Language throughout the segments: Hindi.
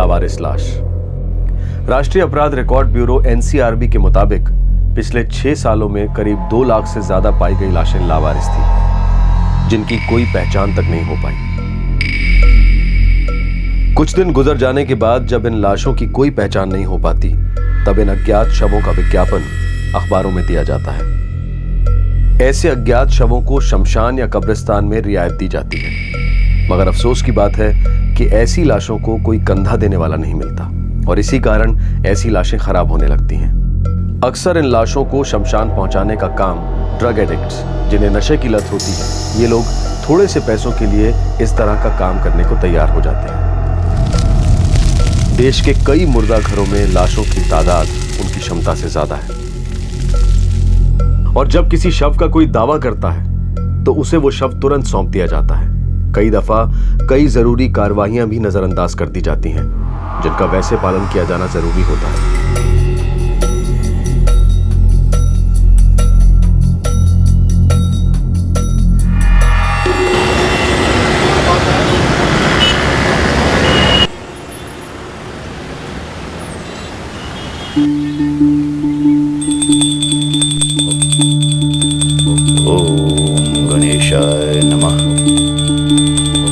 लावारिस लाश। राष्ट्रीय अपराध रिकॉर्ड ब्यूरो एनसीआरबी के मुताबिक पिछले 6 सालों में करीब 2 लाख से ज्यादा पाई गई लाशें लावारिस थी, जिनकी कोई पहचान तक नहीं हो पाई। कुछ दिन गुजर जाने के बाद जब इन लाशों की कोई पहचान नहीं हो पाती, तब इन अज्ञात शवों का विज्ञापन अखबारों में दिया जाता है। ऐसे अज्ञात शवों को शमशान या कब्रिस्तान में रियायत दी जाती है, मगर अफसोस की बात है कि ऐसी लाशों को कोई कंधा देने वाला नहीं मिलता और इसी कारण ऐसी लाशें खराब होने लगती हैं। अक्सर इन लाशों को शमशान पहुंचाने का काम ड्रग एडिक्ट्स, जिन्हें नशे की लत होती है, ये लोग थोड़े से पैसों के लिए इस तरह का काम करने को तैयार हो जाते हैं। देश के कई मुर्दा घरों में लाशों की तादाद उनकी क्षमता से ज्यादा है और जब किसी शव का कोई दावा करता है तो उसे वो शव तुरंत सौंप दिया जाता है। कई दफा कई जरूरी कार्रवाइयां भी नजरअंदाज कर दी जाती हैं, जिनका वैसे पालन किया जाना जरूरी होता है। ओम गणेशाय नमः।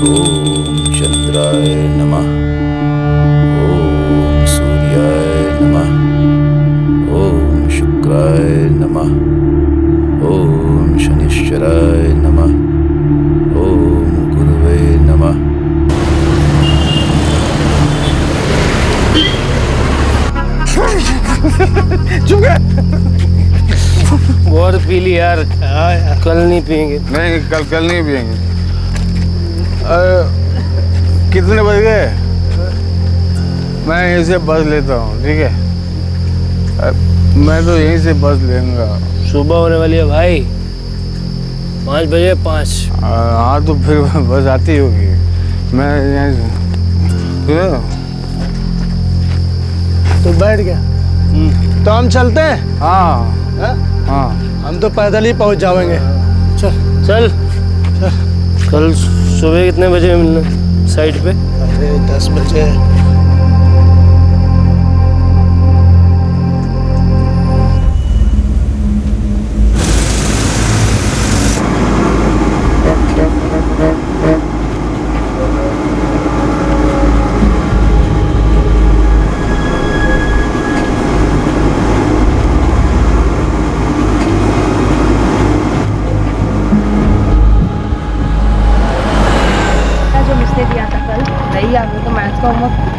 ओम चंद्राय नमः। ओम सूर्याय नमः। ओम शुक्राय नमः। ओम शनिश्चराय नमः। ओम गुरुवे नमः। चुप गए। बहुत पी ली यार, कल नहीं पियेंगे। नहीं, कल नहीं पियेंगे। कितने बज गए? मैं यहीं से बस लेता हूँ, ठीक है? मैं तो यहीं से बस लेऊंगा। सुबह होने वाली है भाई, 5 बजे 5। हाँ तो फिर बस आती होगी। मैं यहीं से तो बैठ गया। तो हम चलते हैं। हाँ हाँ, हम तो पैदल ही पहुंच जाएंगे। चल चल कल सुबह कितने बजे मिलना साइट पे? अरे 10 बजे।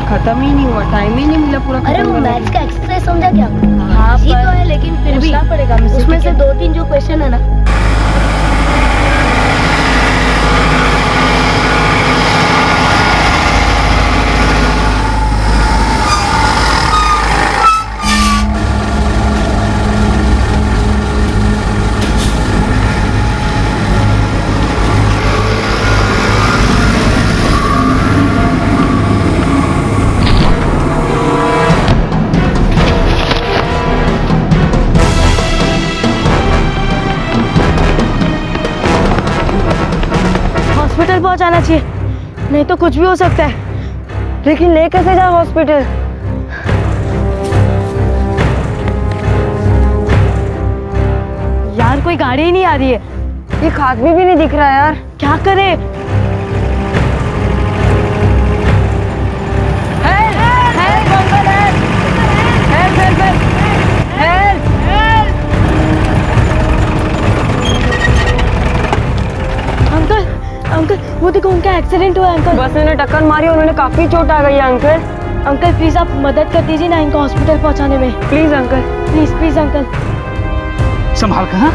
खत्म ही नहीं हुआ, टाइम ही नहीं मिला पूरा। अरे वो मैथ्स का एक्सरसाइज समझा क्या? हाँ इजी तो है लेकिन फिर भी पड़ेगा उसमें से 2-3 जो क्वेश्चन है ना, हॉस्पिटल पहुंचाना चाहिए, नहीं तो कुछ भी हो सकता है। लेकिन ले कैसे जाओ हॉस्पिटल? यार कोई गाड़ी ही नहीं आ रही है, एक आदमी भी नहीं दिख रहा यार, क्या करे? अंकल वो देखो, उनका एक्सीडेंट हुआ है अंकल। बस ने टक्कर मारी, उन्होंने काफी चोट आ गई है अंकल। अंकल प्लीज आप मदद कर दीजिए ना इनको हॉस्पिटल पहुंचाने में, please uncle, please please uncle. संभाल कर, हाँ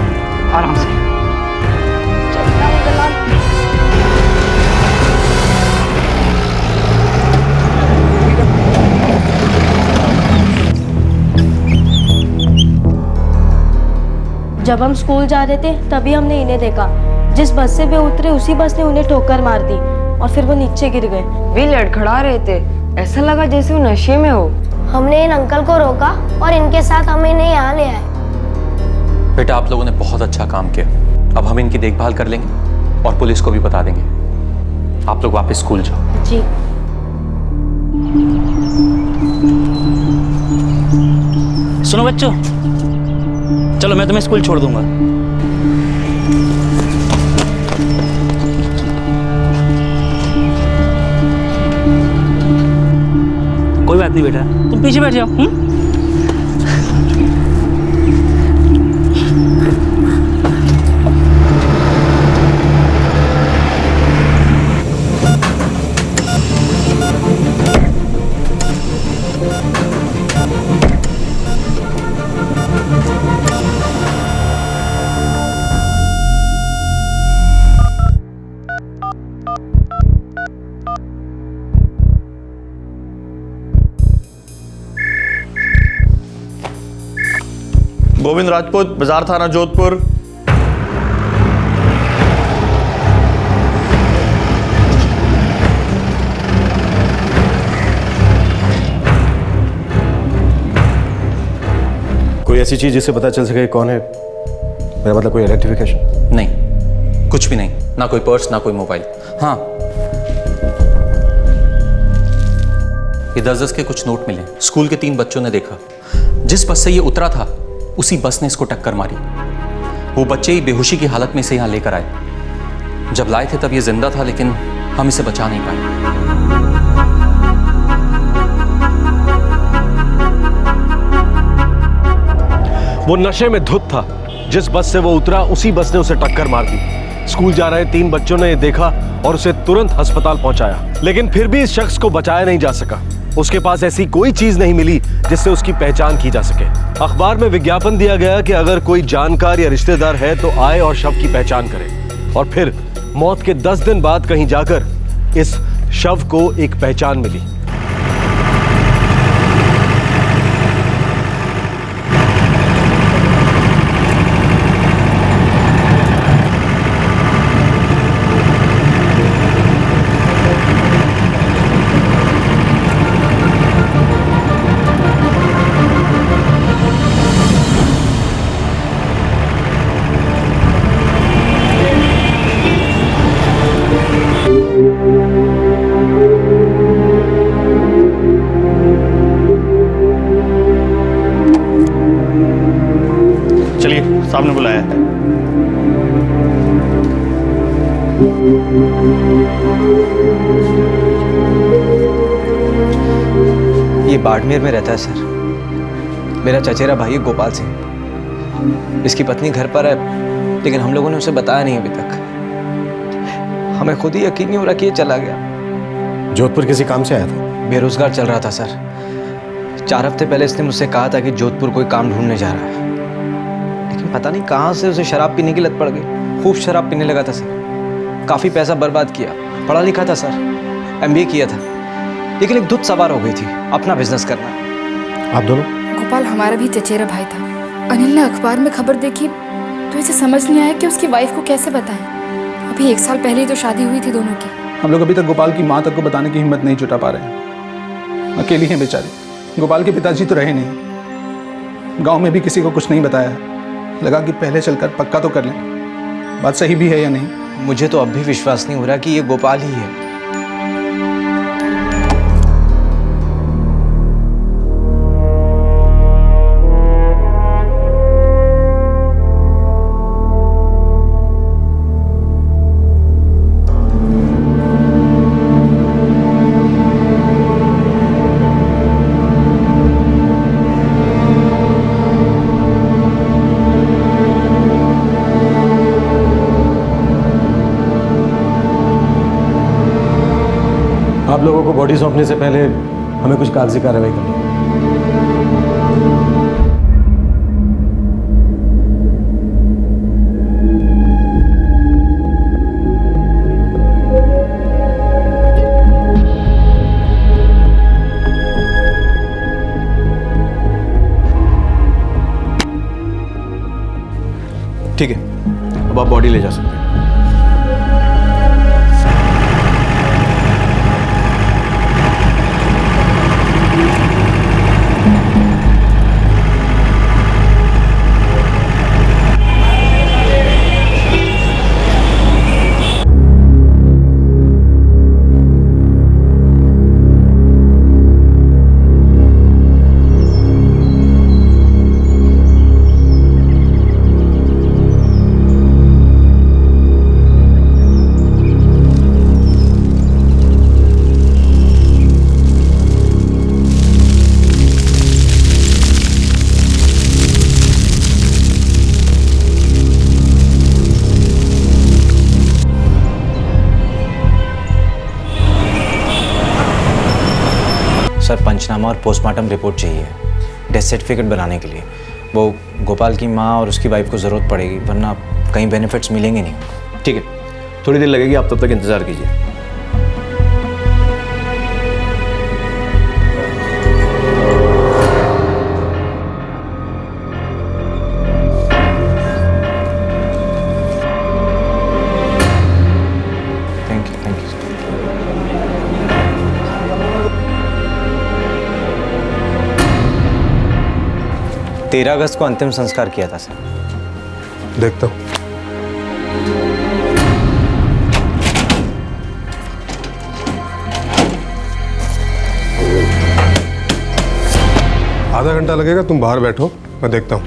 आराम से। जब हम स्कूल जा रहे थे तभी हमने इन्हें देखा। जिस बस से वे उतरे उसी बस ने उन्हें ठोकर मार दी और फिर वो नीचे गिर गए। वे लड़खड़ा रहे थे, ऐसा लगा जैसे वो नशे में हो। हमने इन अंकल को रोका और इनके साथ हम इन्हें यहाँ ले आए। बेटा आप लोगों ने बहुत अच्छा काम किया, अब हम इनकी देखभाल कर लेंगे और पुलिस को भी बता देंगे। आप लोग वापस स्कूल जाओ। जी। सुनो बच्चों, चलो मैं तुम्हें स्कूल छोड़ दूंगा। कोई बात नहीं बेटा, तुम पीछे बैठ जाओ। गोविंद राजपूत, बाजार थाना, जोधपुर। कोई ऐसी चीज जिससे पता चल सके कौन है? मेरा मतलब कोई आइडेंटिफिकेशन? नहीं, कुछ भी नहीं, ना कोई पर्स ना कोई मोबाइल। हाँ, ये 10-10 के कुछ नोट मिले। स्कूल के 3 बच्चों ने देखा, जिस बस से ये उतरा था उसी बस ने इसको टक्कर मारी। वो बच्चे ही बेहोशी की हालत में इसे यहां लेकर आए। जब लाए थे तब ये जिंदा था, लेकिन हम इसे बचा नहीं पाए। वो नशे में धुत था। जिस बस से वो उतरा उसी बस ने उसे टक्कर मार दी। स्कूल जा रहे 3 बच्चों ने ये देखा और उसे तुरंत अस्पताल पहुंचाया, लेकिन फिर भी इस शख्स को बचाया नहीं जा सका। उसके पास ऐसी कोई चीज नहीं मिली जिससे उसकी पहचान की जा सके। अखबार में विज्ञापन दिया गया कि अगर कोई जानकार या रिश्तेदार है तो आए और शव की पहचान करे। और फिर मौत के 10 दिन बाद कहीं जाकर इस शव को एक पहचान मिली। सामने बुलाया है। ये बाड़मेर में रहता है सर। मेरा चचेरा भाई है गोपाल सिंह। इसकी पत्नी घर पर है, लेकिन हम लोगों ने उसे बताया नहीं अभी तक। हमें खुद ही यकीन नहीं हो रहा कि ये चला गया। जोधपुर किसी काम से आया था? बेरोजगार चल रहा था सर। 4 हफ्ते पहले इसने मुझसे कहा था कि जोधपुर कोई काम ढूंढने जा रहा है, लेकिन पता नहीं कहाँ से उसे शराब पीने की लत पड़ गई। खूब शराब पीने लगा था सर। काफ़ी पैसा बर्बाद किया। पढ़ा लिखा था सर, MBA किया था, लेकिन एक धुत सवार हो गई थी अपना बिजनेस करना। आप दोनों? गोपाल हमारा भी चचेरा भाई था। अनिल ने अखबार में खबर देखी तो इसे समझ नहीं आया कि उसकी वाइफ को कैसे बताएं। अभी 1 साल पहले ही तो शादी हुई थी दोनों की। हम लोग अभी तक गोपाल की माँ तक को बताने की हिम्मत नहीं जुटा पा रहे हैं। अकेली हैं बेचारी। गोपाल के पिताजी तो रहे नहीं, गांव में भी किसी को कुछ नहीं बताया। लगा कि पहले चलकर पक्का तो कर लें, बात सही भी है या नहीं। मुझे तो अब भी विश्वास नहीं हो रहा कि ये गोपाल ही है। आप लोगों को बॉडी सौंपने से पहले हमें कुछ कागजी कार्रवाई करनी है। ठीक है, अब आप बॉडी ले जा सकते हैं। नामा और पोस्टमार्टम रिपोर्ट चाहिए डेथ सर्टिफिकेट बनाने के लिए। वो गोपाल की माँ और उसकी वाइफ को ज़रूरत पड़ेगी, वरना कहीं बेनिफिट्स मिलेंगे नहीं। ठीक है, थोड़ी देर लगेगी, आप तब तक इंतजार कीजिए। Thank you. 13 अगस्त को अंतिम संस्कार किया था सर। देखता हूँ। आधा घंटा लगेगा, तुम बाहर बैठो, मैं देखता हूँ।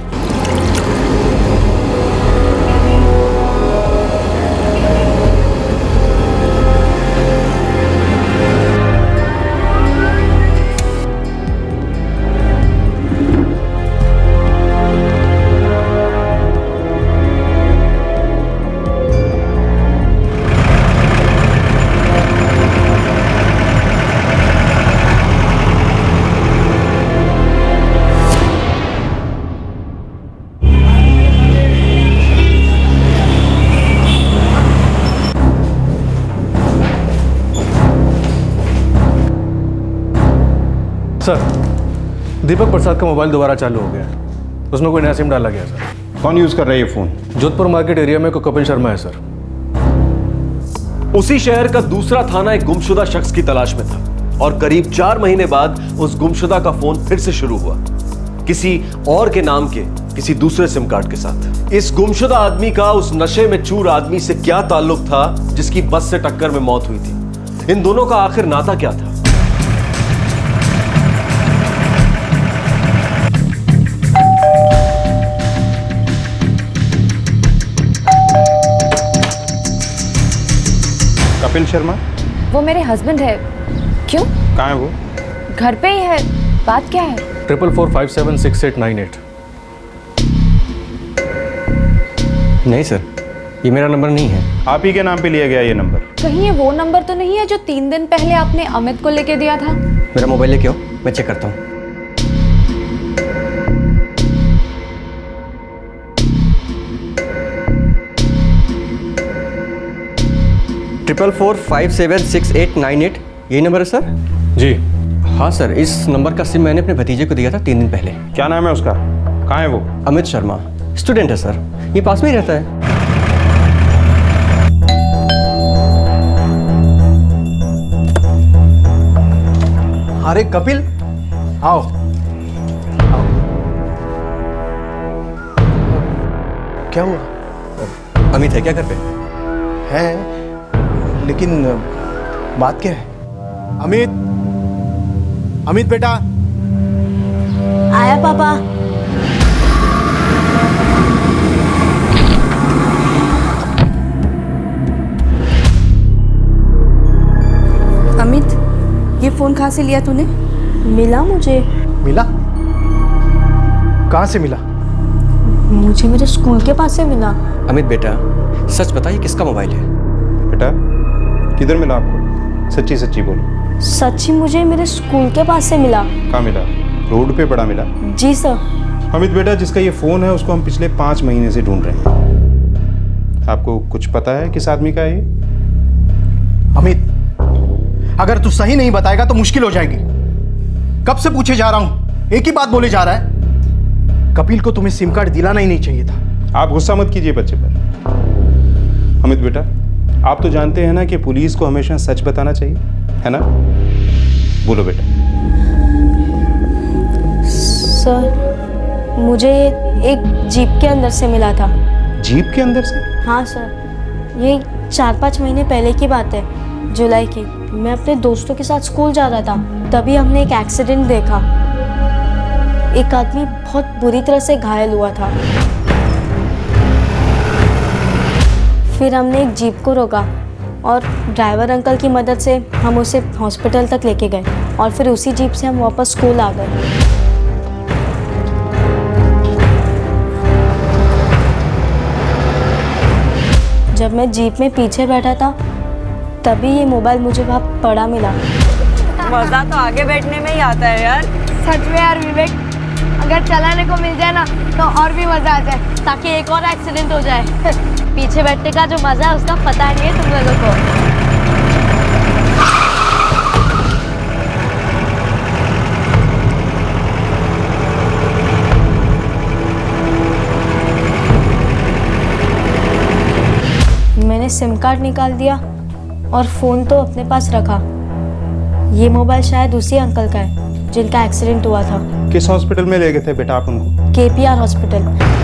सर, दीपक प्रसाद का मोबाइल दोबारा चालू हो गया है। उसमें कोई नया सिम डाला गया सर। कौन यूज कर रहा है ये फोन? जोधपुर मार्केट एरिया में कोई कपिल शर्मा है सर। उसी शहर का दूसरा थाना एक गुमशुदा शख्स की तलाश में था और करीब 4 महीने बाद उस गुमशुदा का फोन फिर से शुरू हुआ, किसी और के नाम के किसी दूसरे सिम कार्ड के साथ। इस गुमशुदा आदमी का उस नशे में चूर आदमी से क्या ताल्लुक था जिसकी बस से टक्कर में मौत हुई थी? इन दोनों का आखिर नाता क्या था? कपिल शर्मा? वो मेरे हस्बैंड है। क्यों? कहाँ है वो? घर पे ही है। बात क्या है? 4445768898। नहीं सर, ये मेरा नंबर नहीं है। आप ही के नाम पे लिया गया ये नंबर? कहीं ये वो नंबर तो नहीं है जो 3 दिन पहले आपने अमित को लेके दिया था? मेरा मोबाइल लेके आओ, मैं चेक करता हूँ। ट्रिपल 45768898 यही नंबर है सर? जी हाँ सर, इस नंबर का सिम मैंने अपने भतीजे को दिया था 3 दिन पहले। क्या नाम है उसका? कहाँ है वो? अमित शर्मा, स्टूडेंट है सर, ये पास में ही रहता है। अरे कपिल, आओ। क्या हुआ? अमित है क्या घर पे? है, लेकिन बात क्या है? अमित बेटा। आया पापा। अमित, ये फोन कहाँ से लिया तूने? मिला मुझे। मिला? कहाँ से मिला? मुझे मेरे स्कूल के पास से मिला। अमित बेटा, सच बता, ये किसका मोबाइल है? बेटा, किधर मिला आपको? सच्ची सच्ची बोलो। सच्ची मुझे मेरे स्कूल के पास से मिला। कहाँ मिला? रोड पे पड़ा मिला? जी सर। अमित बेटा, जिसका ये फोन है उसको हम पिछले 5 महीने से ढूंढ रहे हैं। आपको कुछ पता है किस आदमी का है ये? अमित, अगर तू सही नहीं बताएगा तो मुश्किल हो जाएगी। कब से पूछे जा रहा हूं, एक ही बात बोले जा रहा है। कपिल को तुम्हें सिम कार्ड दिलाना ही नहीं चाहिए था। आप गुस्सा मत कीजिए बच्चे पर। अमित बेटा, आप तो जानते हैं ना कि पुलिस को हमेशा सच बताना चाहिए, है ना? बोलो बेटा। सर, मुझे एक जीप के अंदर से मिला था। जीप के अंदर से? हाँ सर, ये 4-5 महीने पहले की बात है, जुलाई की। मैं अपने दोस्तों के साथ स्कूल जा रहा था, तभी हमने एक एक्सीडेंट देखा। एक आदमी बहुत बुरी तरह से घायल हुआ था। फिर हमने एक जीप को रोका और ड्राइवर अंकल की मदद से हम उसे हॉस्पिटल तक लेके गए और फिर उसी जीप से हम वापस स्कूल आ गए। जब मैं जीप में पीछे बैठा था तभी ये मोबाइल मुझे वहाँ पड़ा मिला। मजा तो आगे बैठने में ही आता है यार। सच में यार विवेक, अगर चलाने को मिल जाए ना तो और भी मजा आ जाए, ताकि एक और एक्सीडेंट हो जाए। पीछे बैठने का जो मजा है उसका पता नहीं है तुम लोगों को। मैंने सिम कार्ड निकाल दिया और फ़ोन तो अपने पास रखा। ये मोबाइल शायद उसी अंकल का है जिनका एक्सीडेंट हुआ था। किस हॉस्पिटल में ले गए थे बेटा आप उनको? KPR hospital.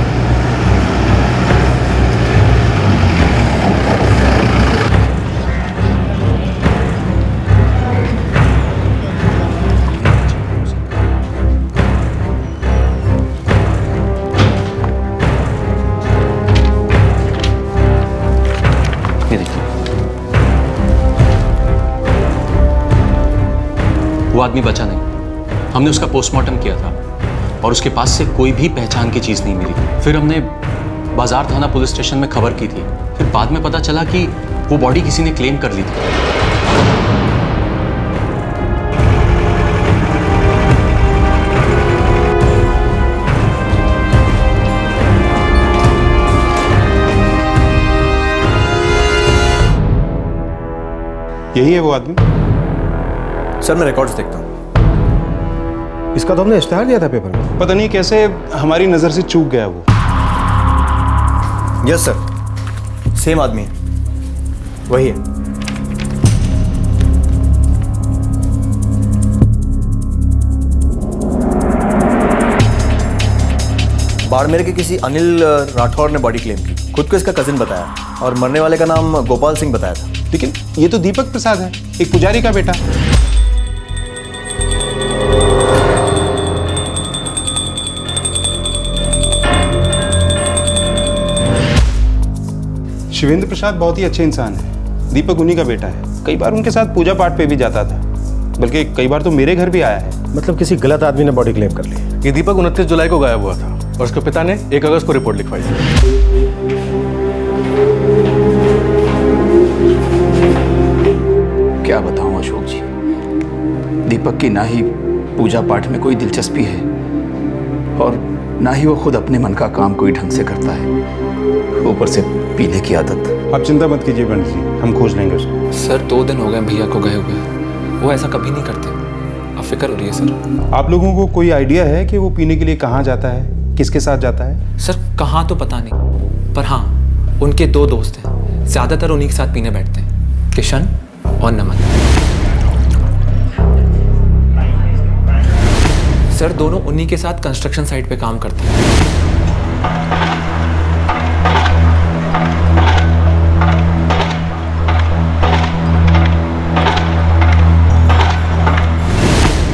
वो आदमी बचा नहीं। हमने उसका पोस्टमार्टम किया था और उसके पास से कोई भी पहचान की चीज़ नहीं मिली। फिर हमने बाजार थाना पुलिस स्टेशन में खबर की थी। फिर बाद में पता चला कि वो बॉडी किसी ने क्लेम कर ली थी। यही है वो आदमी? सर मैं रिकॉर्ड्स देखता हूँ। इसका तो हमने इश्तेहार दिया था पेपर में। पता नहीं कैसे हमारी नज़र से चूक गया वो। यस सर, सेम आदमी है, वही है। बाड़मेर के किसी अनिल राठौर ने बॉडी क्लेम की। खुद को इसका कजिन बताया और मरने वाले का नाम गोपाल सिंह बताया था। लेकिन ये तो दीपक प्रसाद है, एक पुजारी का बेटा। शिवेंद्र प्रसाद बहुत ही अच्छे इंसान है। दीपक उन्हीं का बेटा है। कई बार उनके साथ पूजा पाठ पे भी जाता था, बल्कि कई बार तो मेरे घर भी आया है। मतलब किसी गलत आदमी ने बॉडी क्लेम कर ली। ये दीपक 29 जुलाई को गायब हुआ था और उसके पिता ने 1 अगस्त को रिपोर्ट लिखवाई। क्या बताऊं अशोक जी, दीपक की ना ही पूजा पाठ में कोई दिलचस्पी है और ना ही वो खुद अपने मन का काम कोई ढंग से करता है, ऊपर से पीने की आदत। आप चिंता मत कीजिए पंडित जी, हम खोज लेंगे उसको। सर 2 दिन हो गए भैया को गए हुए, वो ऐसा कभी नहीं करते। अब फिक्र हो रही है सर। आप लोगों को कोई आइडिया है कि वो पीने के लिए कहाँ जाता है, किसके साथ जाता है? सर कहाँ तो पता नहीं, पर हाँ उनके 2 दोस्त हैं, ज़्यादातर उन्हीं के साथ पीने बैठते हैं, किशन और नमन। सर दोनों उन्हीं के साथ कंस्ट्रक्शन साइट पे काम करते हैं।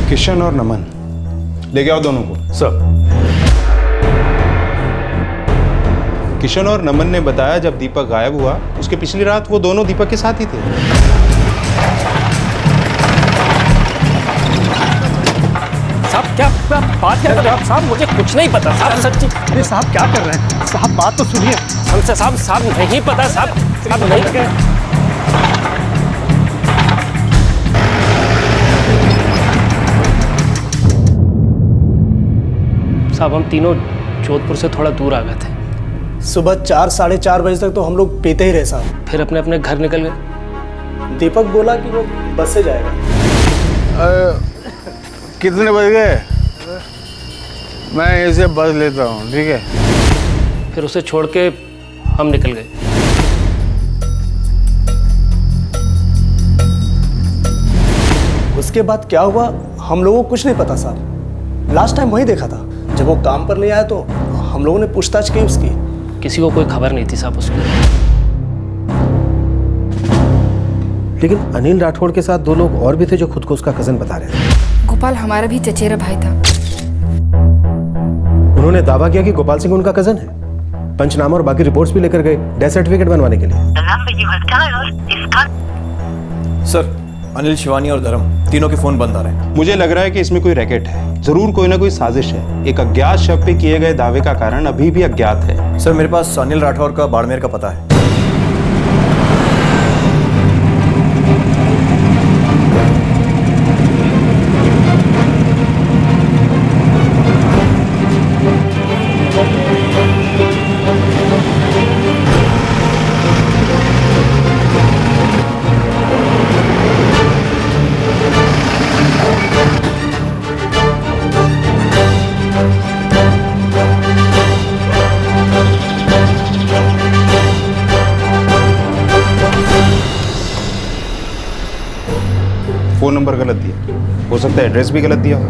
किशन और नमन, ले गया दोनों को। सर किशन और नमन ने बताया जब दीपक गायब हुआ उसके पिछली रात वो दोनों दीपक के साथ ही थे। साहब क्या बात क्या कर रहे हैं साहब? मुझे कुछ नहीं पता साहब, सच्ची। अरे साहब क्या कर रहे हैं साहब? बात तो सुनिए। हमसे साहब नहीं पता साहब नहीं। साहब हम तीनों जोधपुर से थोड़ा दूर आ गए थे। सुबह 4 साढ़े 4 बजे तक तो हम लोग पीते ही रहे साहब। फिर अपने अपने घर निकल गए। दीपक बोला कि वो बस से जाएगा। कितने बज गए? मैं यहीं से बस लेता हूँ, ठीक है? फिर उसे छोड़ के हम निकल गए। उसके बाद क्या हुआ हम लोगों को कुछ नहीं पता साहब। लास्ट टाइम वही देखा था, जब वो काम पर नहीं आया तो हम लोगों ने पूछताछ की उसकी। किसी को कोई खबर नहीं थी साहब उसकी। लेकिन अनिल राठौड़ के साथ 2 लोग और भी थे जो खुद को उसका कजन बता रहे थे। गोपाल हमारा भी चचेरा भाई था। उन्होंने दावा किया कि गोपाल सिंह उनका कजन है। पंचनामा और बाकी रिपोर्ट्स भी लेकर गए डेथ सर्टिफिकेट बनवाने के लिए। सर अनिल, शिवानी और धर्म तीनों के फोन बंद आ रहे हैं। मुझे लग रहा है कि इसमें कोई रैकेट है। जरूर कोई ना कोई साजिश है। एक अज्ञात शव पे किए गए दावे का कारण अभी भी अज्ञात है। सर मेरे पास अनिल राठौर का बाड़मेर का पता है। नंबर गलत दिया, हो सकता है एड्रेस भी गलत दिया हो।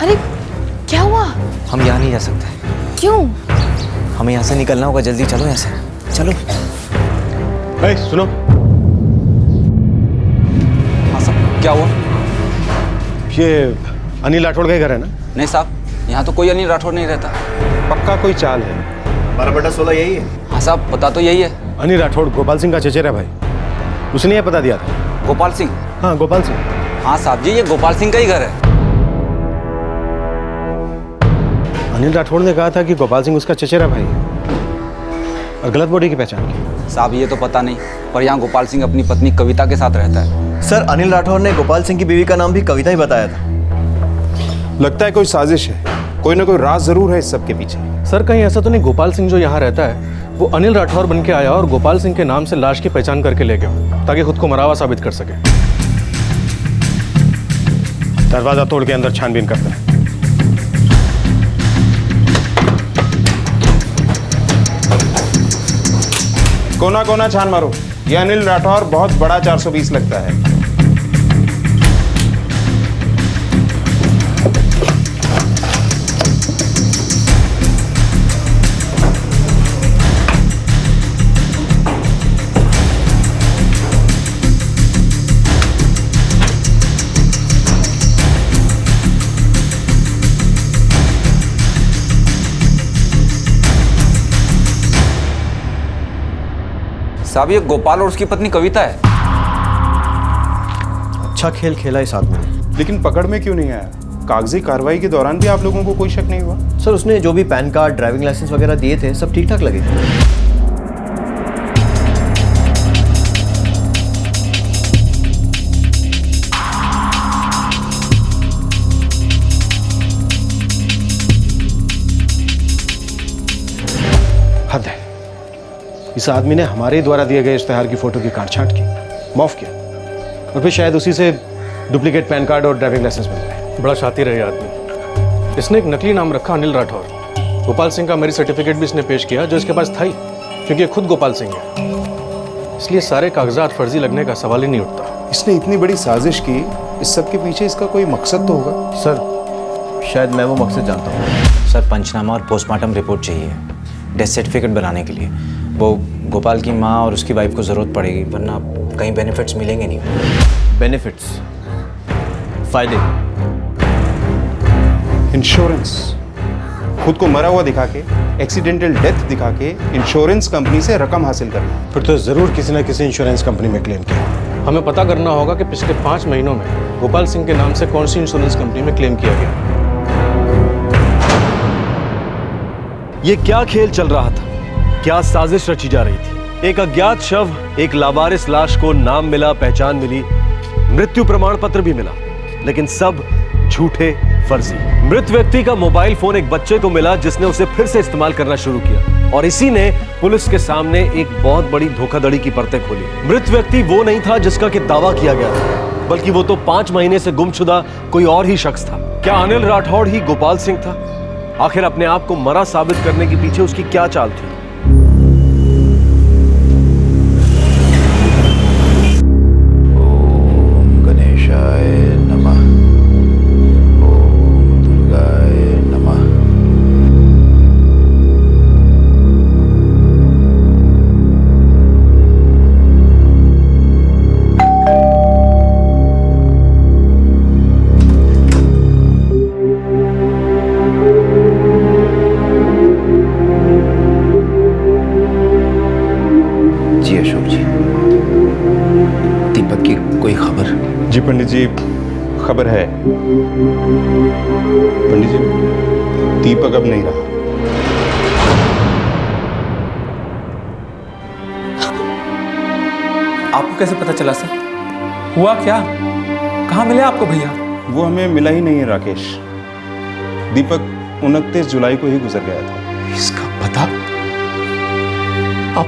अरे क्या हुआ? हम यहाँ नहीं जा सकते। क्यों? हमें यहाँ से निकलना होगा, जल्दी चलो यहाँ से, चलो। सुनो, हाँ साहब, क्या हुआ? ये अनिल राठौड़ का ही घर है ना? नहीं साहब, यहाँ तो कोई अनिल राठौड़ नहीं रहता। पक्का कोई चाल है। 12/16 यही है? हाँ साहब, पता तो यही है। अनिल राठौड़ गोपाल सिंह का चचेरा भाई, उसने ये पता दिया था। गोपाल सिंह? हाँ, गोपाल सिंह। हाँ साहब जी, ये गोपाल सिंह का ही घर है। अनिल राठौड़ ने कहा था कि गोपाल सिंह उसका चचेरा भाई है और गलत बॉडी की पहचान की। साहब ये तो पता नहीं, पर यहाँ गोपाल सिंह अपनी पत्नी कविता के साथ रहता है। सर, अनिल राठौड़ ने गोपाल सिंह की बीवी का नाम भी कविता ही बताया था। लगता है कोई साजिश है, कोई ना कोई राज जरूर है इस सब के पीछे। सर कहीं ऐसा तो नहीं गोपाल सिंह जो यहाँ रहता है वो अनिल राठौड़ बन के आया और गोपाल सिंह के नाम से लाश की पहचान करके ले गया ताकि खुद को मरा हुआ साबित कर सके? दरवाजा तोड़ के अंदर छानबीन करते हैं। कोना कोना छान मारो, ये अनिल राठौर बहुत बड़ा 420 लगता है। साहब ये गोपाल और उसकी पत्नी कविता है। अच्छा खेल खेला इस आदमी ने। लेकिन पकड़ में क्यों नहीं आया? कागजी कार्रवाई के दौरान भी आप लोगों को कोई शक नहीं हुआ? सर, उसने जो भी पैन कार्ड, ड्राइविंग लाइसेंस वगैरह दिए थे सब ठीक ठाक लगे। हद है, इस आदमी ने हमारे द्वारा दिए गए इश्तेहार की फोटो की काट-छांट की, माफ किया और फिर शायद उसी से डुप्लीकेट पैन कार्ड और ड्राइविंग लाइसेंस बन गए। बड़ा शातिर है ये आदमी। इसने एक नकली नाम रखा अनिल राठौड़। गोपाल सिंह का मैरिज सर्टिफिकेट भी इसने पेश किया जो इसके पास था ही, क्योंकि ये खुद गोपाल सिंह है। इसलिए सारे कागजात फर्जी लगने का सवाल ही नहीं उठता। इसने इतनी बड़ी साजिश की, इस सब के पीछे इसका कोई मकसद तो होगा। सर, शायद मैं वो मकसद जानता हूँ। सर पंचनामा और पोस्टमार्टम रिपोर्ट चाहिए डेथ सर्टिफिकेट बनाने के लिए। वो गोपाल की माँ और उसकी वाइफ को ज़रूरत पड़ेगी, वरना कहीं बेनिफिट्स मिलेंगे नहीं। बेनिफिट्स? फायदे? इंश्योरेंस। खुद को मरा हुआ दिखा के, एक्सीडेंटल डेथ दिखा के इंश्योरेंस कंपनी से रकम हासिल करना। फिर तो जरूर किसी न किसी इंश्योरेंस कंपनी में क्लेम किया। हमें पता करना होगा कि पिछले 5 महीनों में गोपाल सिंह के नाम से कौन सी इंश्योरेंस कंपनी में क्लेम किया गया। ये क्या खेल चल रहा था? क्या साजिश रची जा रही थी? एक अज्ञात शव, एक लावारिस लाश को नाम मिला, पहचान मिली, मृत्यु प्रमाण पत्र भी मिला, लेकिन सब झूठे, फर्जी। मृत व्यक्ति का मोबाइल फोन एक बच्चे को मिला जिसने उसे फिर से इस्तेमाल करना शुरू किया और इसी ने पुलिस के सामने एक बहुत बड़ी धोखाधड़ी की परतें खोली। मृत व्यक्ति वो नहीं था जिसका कि दावा किया गया था, बल्कि वो तो 5 महीने से गुमशुदा कोई और ही शख्स था। क्या अनिल राठौड़ ही गोपाल सिंह था? आखिर अपने आप को मरा साबित करने के पीछे उसकी क्या चाल थी? जी पंडित जी, खबर है। पंडित जी, दीपक अब नहीं रहा। आपको कैसे पता चला सर? हुआ क्या? कहाँ मिले आपको भैया? वो हमें मिला ही नहीं है राकेश। दीपक 29 जुलाई को ही गुजर गया था। इसका पता अब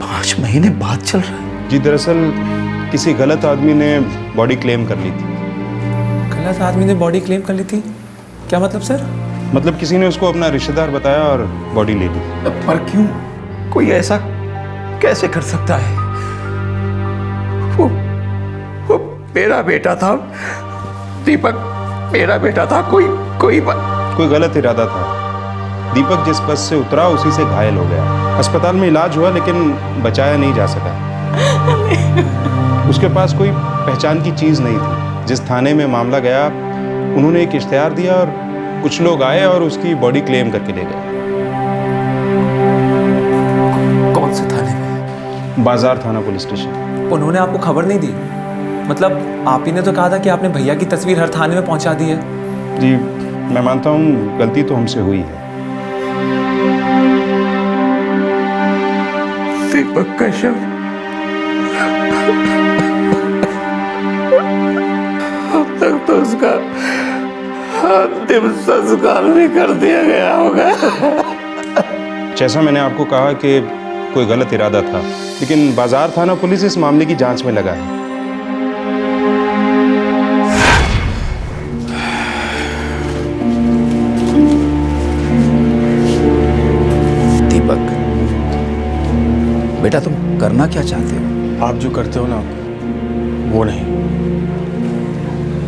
5 महीने बाद चल रहा है? जी दरअसल किसी गलत आदमी ने बॉडी क्लेम कर ली थी। गलत आदमी ने बॉडी क्लेम कर ली थी? क्या मतलब सर? मतलब किसी ने उसको अपना रिश्तेदार बताया और बॉडी ले ली। पर क्यों? कोई ऐसा कैसे कर सकता है? वो मेरा बेटा था दीपक, मेरा बेटा था। कोई गलत इरादा था। दीपक जिस बस से उतरा उसी से घायल हो गया। अस्पताल में इलाज हुआ लेकिन बचाया नहीं जा सका। उसके पास कोई पहचान की चीज नहीं थी। जिस थाने में मामला गया उन्होंने एक इश्तेहार दिया और कुछ लोग आए और उसकी बॉडी क्लेम करके ले गए। कौन से थाने में? बाजार थाना पुलिस स्टेशन। उन्होंने आपको खबर नहीं दी? मतलब आप ही ने तो कहा था कि आपने भैया की तस्वीर हर थाने में पहुंचा दी है। जी मैं मानता हूँ गलती तो हमसे हुई है। दीपक का शव अब तक तो उसका अंतिम संस्कार भी कर दिया गया होगा। जैसा मैंने आपको कहा कि कोई गलत इरादा था, लेकिन बाजार थाना पुलिस इस मामले की जांच में लगा है। दीपक बेटा, तुम करना क्या चाहते हो? आप जो करते हो ना वो नहीं,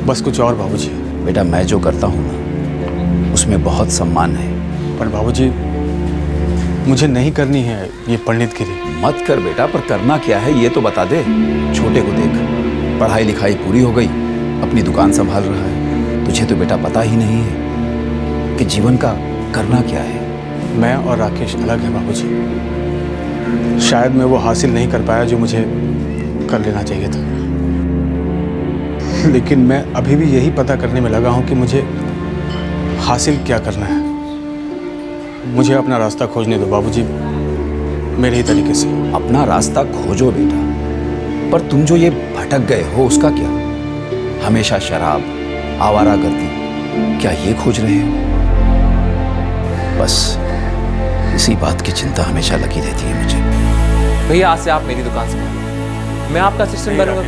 बस कुछ और बाबूजी। बेटा मैं जो करता हूँ ना उसमें बहुत सम्मान है। पर बाबूजी मुझे नहीं करनी है ये पंडितगिरी। मत कर बेटा, पर करना क्या है ये तो बता दे। छोटे को देख, पढ़ाई लिखाई पूरी हो गई, अपनी दुकान संभाल रहा है। तुझे तो बेटा पता ही नहीं है कि जीवन का करना क्या है। मैं और राकेश अलग है बाबूजी। शायद मैं वो हासिल नहीं कर पाया जो मुझे कर लेना चाहिए था, लेकिन मैं अभी भी यही पता करने में लगा हूँ कि मुझे हासिल क्या करना है। मुझे अपना रास्ता खोजने दो बाबूजी, मेरे ही तरीके से। अपना रास्ता खोजो बेटा, पर तुम जो ये भटक गए हो उसका क्या? हमेशा शराब, आवारागर्दी, क्या ये खोज रहे हो? बस इसी बात की चिंता हमेशा लगी रहती है मुझे। भैया आज से आप मेरी दुकान संभालो, मैं आपका असिस्टेंट बनूंगा।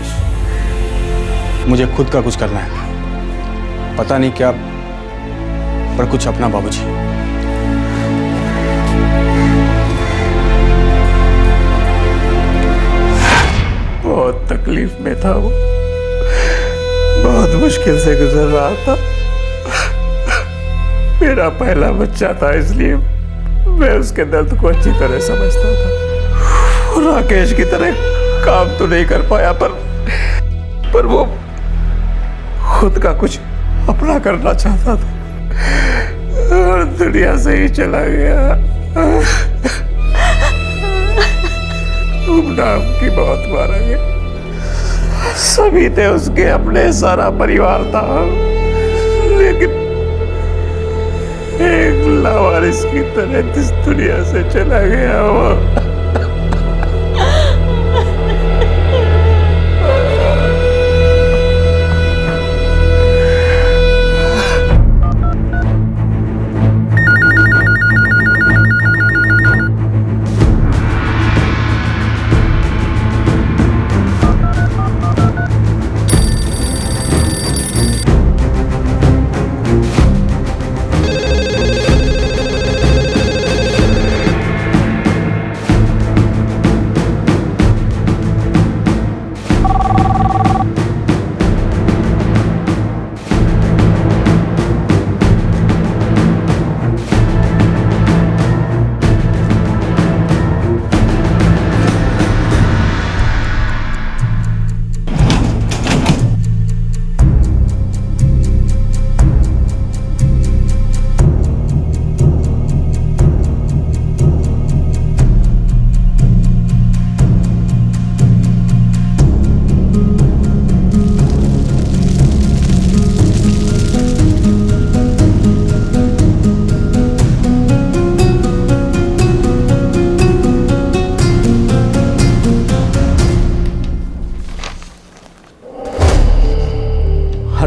मुझे खुद का कुछ करना है, पता नहीं क्या, पर कुछ अपना बाबूजी। बहुत तकलीफ में था वो, बहुत मुश्किल से गुजर रहा था। मेरा पहला बच्चा था, इसलिए मैं उसके दर्द को अच्छी तरह समझता था। राकेश की तरह काम तो नहीं कर पाया, पर वो खुद का कुछ अपना करना चाहता था और दुनिया से ही चला गया। गुमनाम की मौत मारा गया। सभी थे उसके अपने, सारा परिवार था, लेकिन एक लावारिस की तरह इस दुनिया से चला गया वो।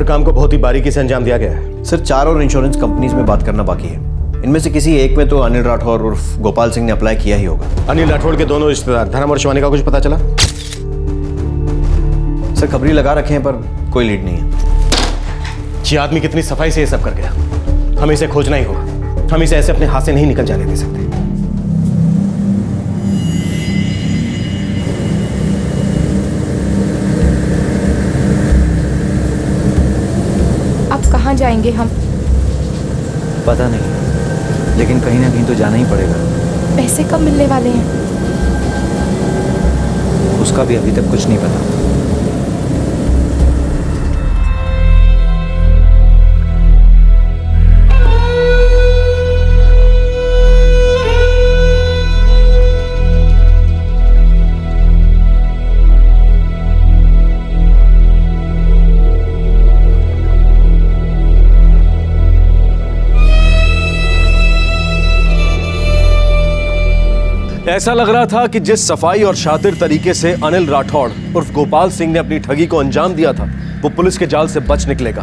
काम को बहुत ही बारीकी से अंजाम दिया गया है। सर 4 और इंश्योरेंस कंपनीज में बात करना बाकी है। इनमें से किसी एक में तो अनिल राठौर उर्फ गोपाल सिंह ने अप्लाई किया ही होगा। अनिल राठौर के दोनों रिश्तेदार धर्म और शिवानी का कुछ पता चला? सर खबरी लगा रखे हैं पर कोई लीड नहीं है। ये आदमी कितनी सफाई से ये सब कर गया, हमें इसे खोजना ही होगा। हम इसे ऐसे अपने हाथ से नहीं निकल जाने दे सकते। अब कहाँ जाएंगे हम? पता नहीं, लेकिन कहीं ना कहीं तो जाना ही पड़ेगा। पैसे कब मिलने वाले हैं? उसका भी अभी तक कुछ नहीं पता। ऐसा लग रहा था कि जिस सफाई और शातिर तरीके से अनिल राठौड़ उर्फ गोपाल सिंह ने अपनी ठगी को अंजाम दिया था, वो पुलिस के जाल से बच निकलेगा।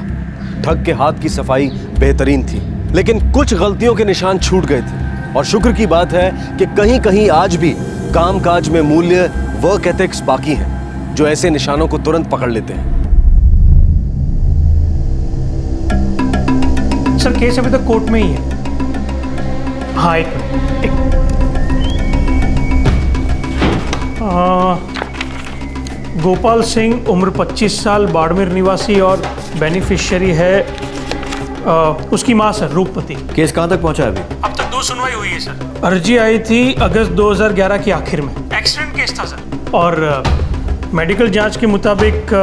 ठग के हाथ की सफाई बेहतरीन थी, लेकिन कुछ गलतियों के निशान छूट गए थे। और शुक्र की बात है कि कहीं कहीं आज भी कामकाज में मूल्य, वर्क एथिक्स बाकी हैं, जो ऐसे निशानों को तुरंत पकड़ लेते हैं। सर केस अभी तक कोर्ट में ही है। हाँ एक गोपाल सिंह उम्र 25 साल, बाड़मेर निवासी और बेनिफिशियरी है उसकी मां सर रूपमती। केस कहां तक पहुंचा है अभी? अब तक 2 सुनवाई हुई है सर। अर्जी आई थी अगस्त 2011 के आखिर में। एक्सीडेंट केस था सर, और मेडिकल जांच के मुताबिक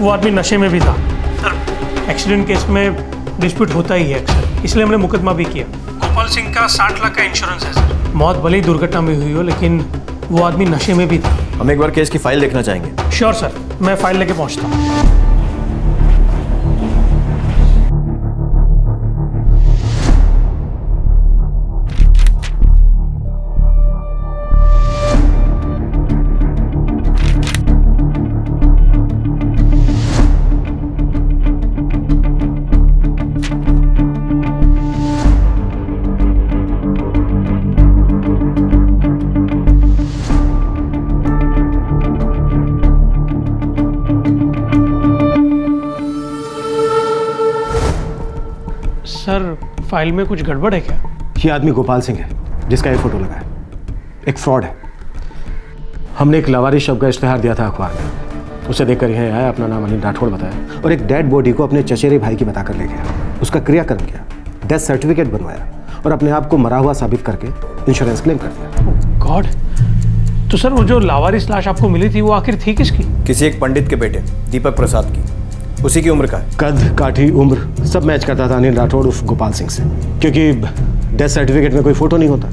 वो आदमी नशे में भी था। सर एक्सीडेंट केस में डिस्प्यूट होता ही है अक्सर, इसलिए हमने मुकदमा भी किया। गोपाल सिंह का 60 लाख का इंश्योरेंस है सर। मौत भले ही दुर्घटना में हुई हो, लेकिन वो आदमी नशे में भी था। हम एक बार केस की फाइल देखना चाहेंगे। श्योर सर, मैं फाइल लेके पहुंचता हूँ। सर फाइल में कुछ गड़बड़ है क्या? ये आदमी गोपाल सिंह है जिसका ये फोटो लगा है, एक फ्रॉड है। हमने एक लावारिस शव का इश्तेहार दिया था अखबार में, उसे देखकर यह आया, अपना नाम अनिल राठौड़ बताया और एक डेड बॉडी को अपने चचेरे भाई की बताकर ले गया। उसका क्रियाकर्म किया, डेथ सर्टिफिकेट बनवाया और अपने आप को मरा हुआ साबित करके इंश्योरेंस क्लेम कर दिया। गॉड, तो सर वो जो लावारिस लाश आपको मिली थी वो आखिर थी किसकी? किसी एक पंडित के बेटे दीपक प्रसाद की। उसी की उम्र का है। कद, काठी, उम्र सब मैच करता था अनिल राठौड़ उर्फ गोपाल सिंह से, क्योंकि डेथ सर्टिफिकेट में कोई फोटो नहीं होता।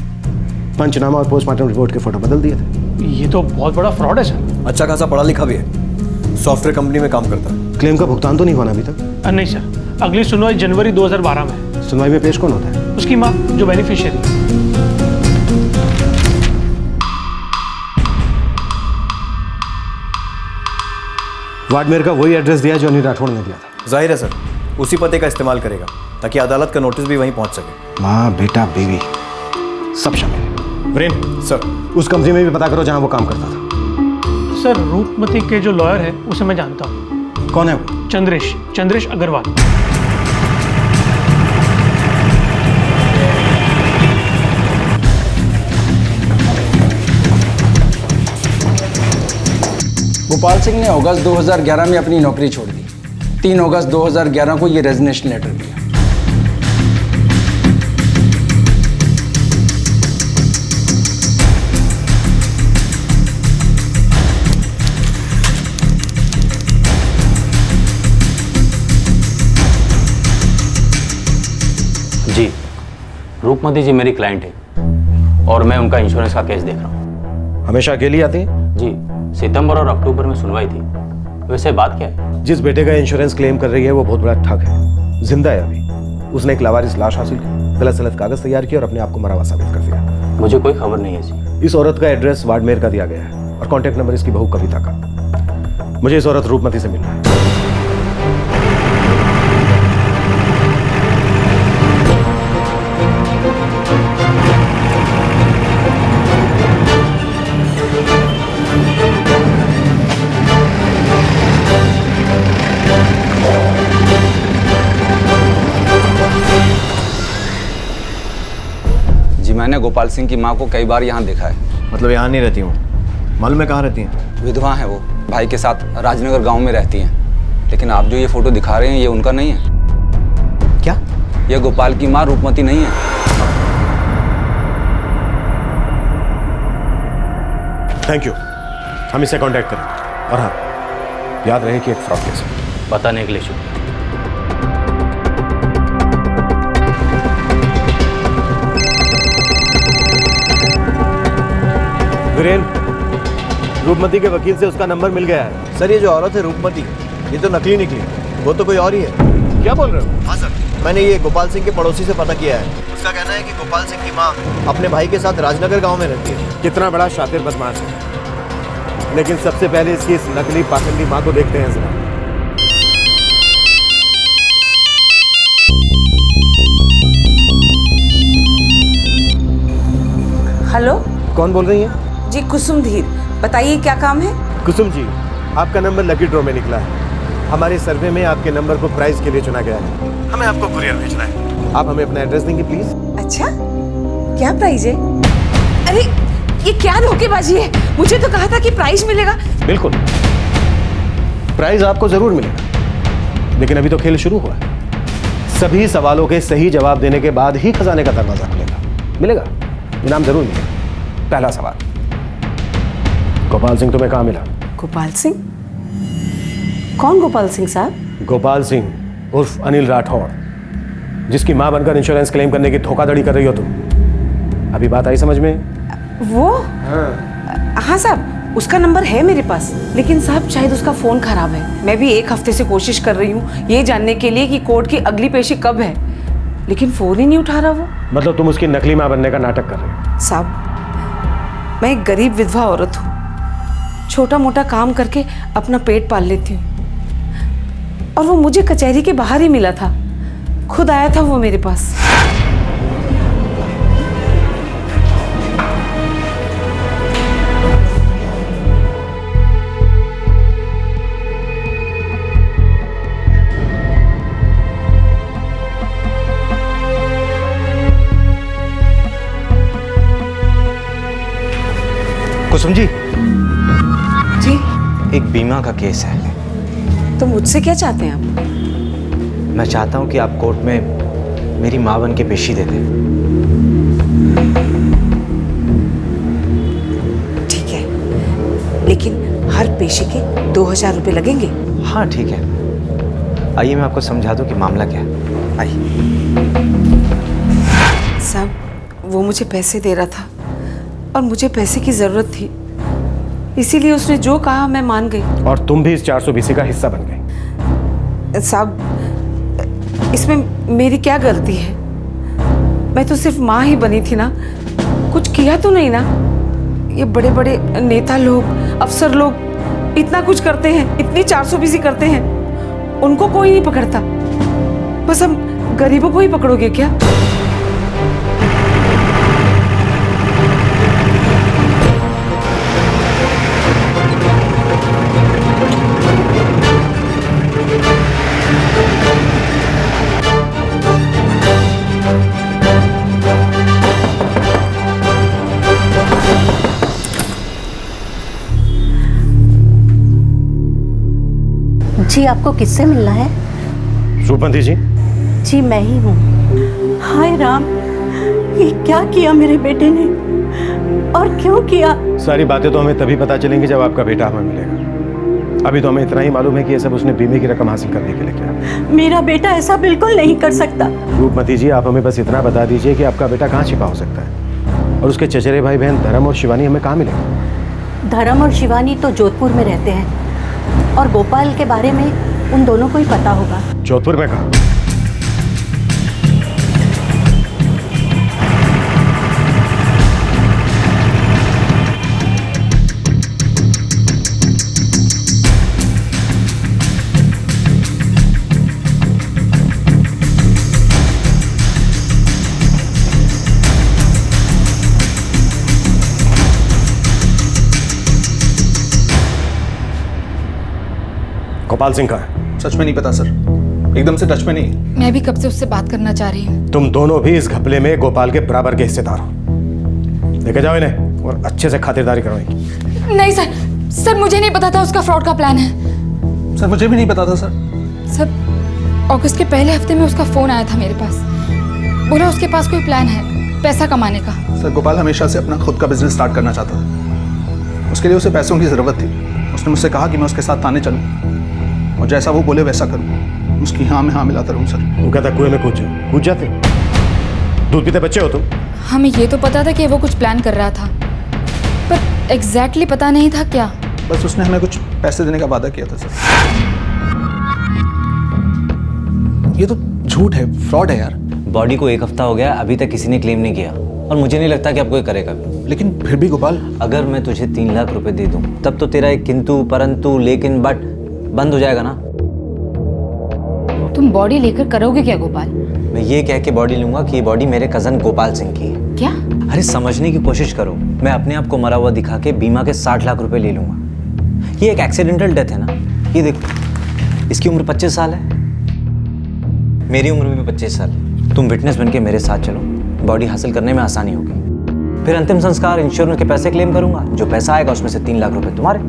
पंचनामा और पोस्टमार्टम रिपोर्ट के फोटो बदल दिए थे। ये तो बहुत बड़ा फ्रॉड है सर। अच्छा खासा पढ़ा लिखा भी है, सॉफ्टवेयर कंपनी में काम करता है। क्लेम का भुगतान तो नहीं हुआ अभी तक? नहीं सर, अगली सुनवाई जनवरी 2012 में है। सुनवाई में पेश कौन होता है? उसकी माँ जो बेनिफिशियरी। वाडमेर का वही एड्रेस दिया जो अनिल राठौड़ ने दिया था। जाहिर है सर, उसी पते का इस्तेमाल करेगा ताकि अदालत का नोटिस भी वहीं पहुंच सके। माँ, बेटा, बीवी सब शामिल। वीरेन सर, उस कंपनी में भी पता करो जहां वो काम करता था। सर रूपमती के जो लॉयर है उसे मैं जानता हूँ। कौन है वो? चंद्रेश अग्रवाल। गोपाल सिंह ने अगस्त 2011 में अपनी नौकरी छोड़ दी। 3 अगस्त 2011 को ये रेजिग्नेशन लेटर दिया। जी, रूपमती जी मेरी क्लाइंट है और मैं उनका इंश्योरेंस का केस देख रहा हूँ। हमेशा अकेली आती है? जी, सितंबर और अक्टूबर में सुनवाई थी। वैसे बात क्या है? जिस बेटे का इंश्योरेंस क्लेम कर रही है वो बहुत बड़ा ठग है, जिंदा है अभी। उसने एक लावारिस लाश हासिल की, गलत सलत कागज तैयार किया और अपने आप को मरा हुआ साबित कर दिया। मुझे कोई खबर नहीं है जी। इस औरत का एड्रेस वाडमेर का दिया गया है और कॉन्टेक्ट नंबर इसकी बहू कविता का। मुझे इस औरत रूपमती से मिलना है। गोपाल सिंह की माँ को कई बार यहाँ देखा है। मतलब यहाँ नहीं रहती हूँ? मालूम है कहाँ रहती हैं? विधवा है वो, भाई के साथ राजनगर गांव में रहती हैं। लेकिन आप जो ये फोटो दिखा रहे हैं ये उनका नहीं है। क्या? ये गोपाल की माँ रूपमती नहीं है। थैंक यू, हम इसे कांटेक्ट करें। और हाँ, याद रहे कि एक फ्रॉड केस है। बताने के लिए शुक्रिया। वीरेन, रूपमती के वकील से उसका नंबर मिल गया है। सर ये जो औरत है रूपमती, ये तो नकली निकली, वो तो कोई और ही है। क्या बोल रहे हो? हाँ सर, मैंने ये गोपाल सिंह के पड़ोसी से पता किया है। उसका कहना है कि गोपाल सिंह की माँ अपने भाई के साथ राजनगर गांव में रहती है। कितना बड़ा शातिर बदमाश है। लेकिन सबसे पहले इसकी इस नकली पाखंडी माँ को देखते हैं जरा। हेलो, कौन बोल रही है? जी कुसुम धीर, बताइए क्या काम है? कुसुम जी, आपका नंबर लकी ड्रॉ में निकला है। हमारे सर्वे में आपके नंबर को प्राइज के लिए चुना गया है। हमें आपको कुरियर भेजना है। आप हमें अपना एड्रेस देंगे प्लीज? अच्छा, क्या प्राइज है? अरे ये क्या धोखेबाजी है? मुझे तो कहा था कि प्राइज मिलेगा। बिल्कुल, प्राइज आपको जरूर मिलेगा, लेकिन अभी तो खेल शुरू हुआ है। सभी सवालों के सही जवाब देने के बाद ही खजाने का दरवाजा मिलेगा। इनाम जरूर मिलेगा। पहला सवाल, गोपाल सिंह तुम्हें कहाँ मिला? गोपाल सिंह? कौन गोपाल सिंह साहब? गोपाल सिंह उर्फ अनिल राठौड़, जिसकी मां बनकर इंश्योरेंस क्लेम करने की धोखाधड़ी कर रही हो तुम। अभी बात आई समझ में? वो? हाँ साहब, उसका नंबर है मेरे पास, लेकिन साहब शायद उसका फोन खराब है। मैं भी 1 हफ्ते से कोशिश कर रही हूँ ये जानने के लिए कि कोर्ट की अगली पेशी कब है, लेकिन फोन ही नहीं उठा रहा वो। मतलब तुम उसकी नकली मां बनने का नाटक कर रहे हो? साहब, मैं एक गरीब विधवा औरत हूँ, छोटा मोटा काम करके अपना पेट पाल लेती हूँ, और वो मुझे कचहरी के बाहर ही मिला था। खुद आया था वो मेरे पास। कुसुम जी, जी एक बीमा का केस है। तो मुझसे क्या चाहते हैं आप? मैं चाहता हूं कि आप कोर्ट में मेरी मां बन के पेशी दे दें। ठीक है, लेकिन हर पेशी के 2000 रुपये लगेंगे। हाँ ठीक है, आइए मैं आपको समझा दूं कि मामला क्या है। आइए। साहब, वो मुझे पैसे दे रहा था और मुझे पैसे की जरूरत थी, इसीलिए उसने जो कहा मैं मान गई। और तुम भी इस 420 का हिस्सा बन गई। साहब, इसमें मेरी क्या गलती है? मैं तो सिर्फ माँ ही बनी थी ना, कुछ किया तो नहीं ना। ये बड़े बड़े नेता लोग, अफसर लोग इतना कुछ करते हैं, इतनी 420 करते हैं, उनको कोई नहीं पकड़ता। बस हम गरीबों को ही पकड़ोगे क्या? जी, आपको किससे मिलना है? रूपमती जी। जी मैं ही हूँ। हाय राम, ये क्या किया मेरे बेटे ने, और क्यों किया? सारी बातें तो हमें तभी पता चलेंगी जब आपका बेटा हमें मिलेगा। अभी तो हमें इतना ही मालूम है कि ये सब उसने बीमे की रकम हासिल करने के लिए किया। मेरा बेटा ऐसा बिल्कुल नहीं कर सकता। रूपमती जी, आप हमें बस इतना बता दीजिए कि आपका बेटा कहाँ छिपा हो सकता है, और उसके चचेरे भाई बहन धर्म और शिवानी हमें कहाँ मिलेंगे? धर्म और शिवानी तो जोधपुर में रहते हैं, और गोपाल के बारे में उन दोनों को ही पता होगा। जोधपुर में कहाँ? गोपाल सिंह कहाँ है? सच में नहीं पता सर, एकदम से टच में नहीं। मैं भी कब से उससे बात करना चाह रही हूँ। तुम दोनों भी इस घपले में गोपाल के बराबर के हिस्सेदार हो। लेके जाओ इन्हें और अच्छे से खातिरदारी करो इनकी। नहीं सर, सर मुझे नहीं पता था उसका फ्रॉड का प्लान है। सर मुझे भी नहीं पता था सर। सर अगस्त के पहले हफ्ते में उसका फ़ोन आया था मेरे पास, बोला उसके पास कोई प्लान है पैसा कमाने का। सर गोपाल हमेशा से अपना खुद का बिजनेस स्टार्ट करना चाहता था, उसके लिए उसे पैसों की ज़रूरत थी। उसने मुझसे कहा कि मैं उसके साथ थाने चलूँ और जैसा वो बोले वैसा करूँ। उसकी हाँ में हाँ मिलाता रहूँ सर। वो कहता कुएं में कूद जाते, दूध पीते बच्चे हो तुम। हमें ये तो पता था कि वो कुछ प्लान कर रहा था, पर एग्जैक्टली पता नहीं था क्या। बस उसने हमें कुछ पैसे देने का वादा किया था सर। ये तो झूठ है, फ्रॉड है यार। बॉडी को 1 हफ्ता हो गया, अभी तक किसी ने क्लेम नहीं किया और मुझे नहीं लगता कि अब कोई करेगा भी। लेकिन फिर भी गोपाल, अगर मैं तुझे 3 लाख रुपए दे दूं तब तो तेरा एक किंतु परंतु लेकिन बट बंद हो जाएगा ना। तुम बॉडी लेकर करोगे क्या गोपाल? मैं ये कह के बॉडी लूंगा कि ये बॉडी मेरे कजन गोपाल सिंह की है। क्या? अरे समझने की कोशिश करो, मैं अपने आप को मरा हुआ दिखा के बीमा के 60 लाख रुपए ले लूंगा। ये एक एक्सीडेंटल डेथ है ना। ये देखो, इसकी उम्र 25 साल है, मेरी उम्र भी 25 साल है। तुम विटनेस बन के मेरे साथ चलो, बॉडी हासिल करने में आसानी होगी। फिर अंतिम संस्कार इंश्योरेंस के पैसे क्लेम करूंगा, जो पैसा आएगा उसमें से 3 लाख रुपए तुम्हारे।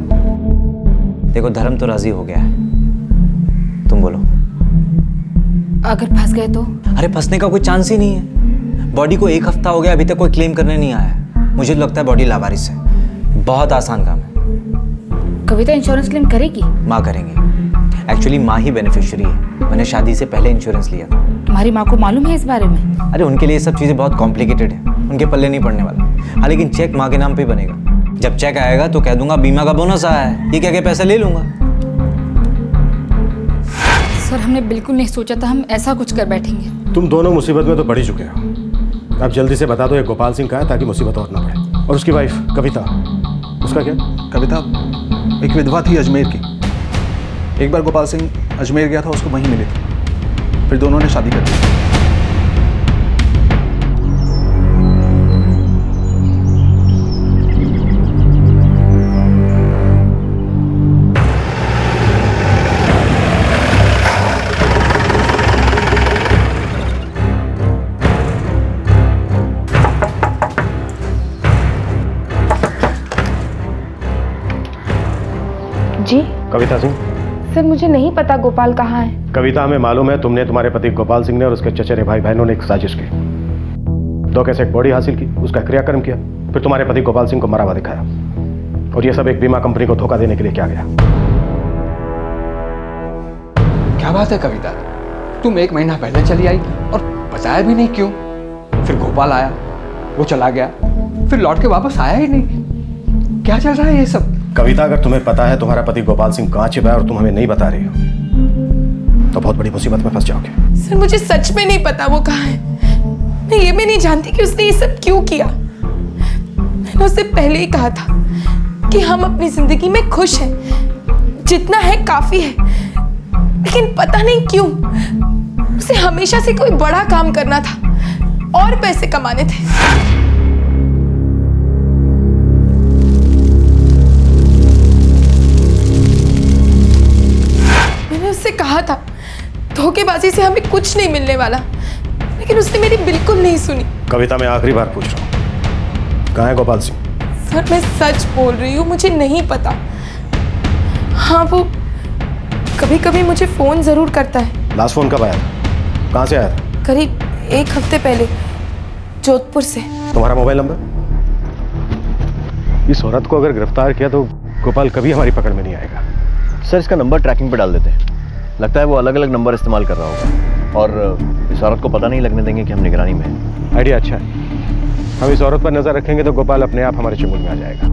देखो धर्म तो राजी हो गया है, तुम बोलो। अगर फंस गए तो? अरे फंसने का कोई चांस ही नहीं है। बॉडी को 1 हफ्ता हो गया, अभी तक कोई क्लेम करने नहीं आया। मुझे लगता है बॉडी लावारिस है। बहुत आसान काम है। कविता इंश्योरेंस क्लेम करेगी? माँ करेंगे। एक्चुअली माँ ही बेनिफिशियरी है, मैंने शादी से पहले इंश्योरेंस लिया था। तुम्हारी माँ को मालूम है इस बारे में? अरे उनके लिए सब चीज़ें बहुत कॉम्प्लिकेटेड है, उनके पल्ले नहीं पड़ने वाला। हाँ लेकिन चेक माँ के नाम पे ही बनेगा। जब चेक आएगा तो कह दूंगा बीमा का बोनस आया है, ये कह के पैसे ले लूंगा। सर हमने बिल्कुल नहीं सोचा था हम ऐसा कुछ कर बैठेंगे। तुम दोनों मुसीबत में तो पड़ ही चुके हो। अब जल्दी से बता दो ये गोपाल सिंह का है, ताकि मुसीबत और ना पड़े। और उसकी वाइफ कविता, उसका क्या? कविता एक विधवा थी अजमेर की। एक बार गोपाल सिंह अजमेर गया था, उसको वहीं मिली थी, फिर दोनों ने शादी कर दी। जी कविता सिंह। सर मुझे नहीं पता गोपाल कहाँ है। कविता, हमें मालूम है तुमने, तुम्हारे पति गोपाल सिंह ने और उसके चचेरे भाई बहनों ने एक साजिश की। 2 कैसे एक बॉडी हासिल की, उसका क्रियाक्रम किया, फिर तुम्हारे पति गोपाल सिंह को मरा हुआ दिखाया। और ये सब एक बीमा कंपनी को धोखा देने के लिए किया गया। क्या बात है कविता, तुम 1 महीना पहले चली आई और बताया भी नहीं क्यों? फिर गोपाल आया, वो चला गया, फिर लौट के वापस आया ही नहीं। क्या चल रहा है ये सब? कविता, अगर तुम्हें पता है तुम्हारा पति गोपाल सिंह कहाँ छिपा है और तुम हमें नहीं बता रही हो, तो बहुत बड़ी मुसीबत में फंस जाओगे। सर मुझे सच में नहीं पता वो कहाँ है। मैं ये भी नहीं जानती कि उसने ये सब क्यों किया। मैंने उससे पहले ही कहा था कि हम अपनी जिंदगी में खुश हैं, जितना है काफी है। लेकिन पता नहीं क्यों उसे हमेशा से कोई बड़ा काम करना था और पैसे कमाने थे। उससे कहा था धोखेबाजी से हमें कुछ नहीं मिलने वाला, लेकिन उसने मेरी बिल्कुल नहीं सुनी। कविता, मैं आखिरी बार पूछ रहा हूँ, कहाँ है गोपाल सिंह? सर मैं सच बोल रही हूँ, मुझे नहीं पता। हाँ वो कभी कभी मुझे फोन जरूर करता है। लास्ट फोन कब आया था? कहाँ से आया था? करीब 1 हफ्ते पहले, जोधपुर से। तुम्हारा मोबाइल नंबर? इस औरत को अगर गिरफ्तार किया तो गोपाल कभी हमारी पकड़ में नहीं आएगा। सर इसका नंबर ट्रैकिंग पे डाल देते हैं, लगता है वो अलग अलग नंबर इस्तेमाल कर रहा होगा और इस औरत को पता नहीं लगने देंगे कि हम निगरानी में हैं। आइडिया अच्छा है। हम इस औरत पर नजर रखेंगे तो गोपाल अपने आप हमारे चंगुल में आ जाएगा।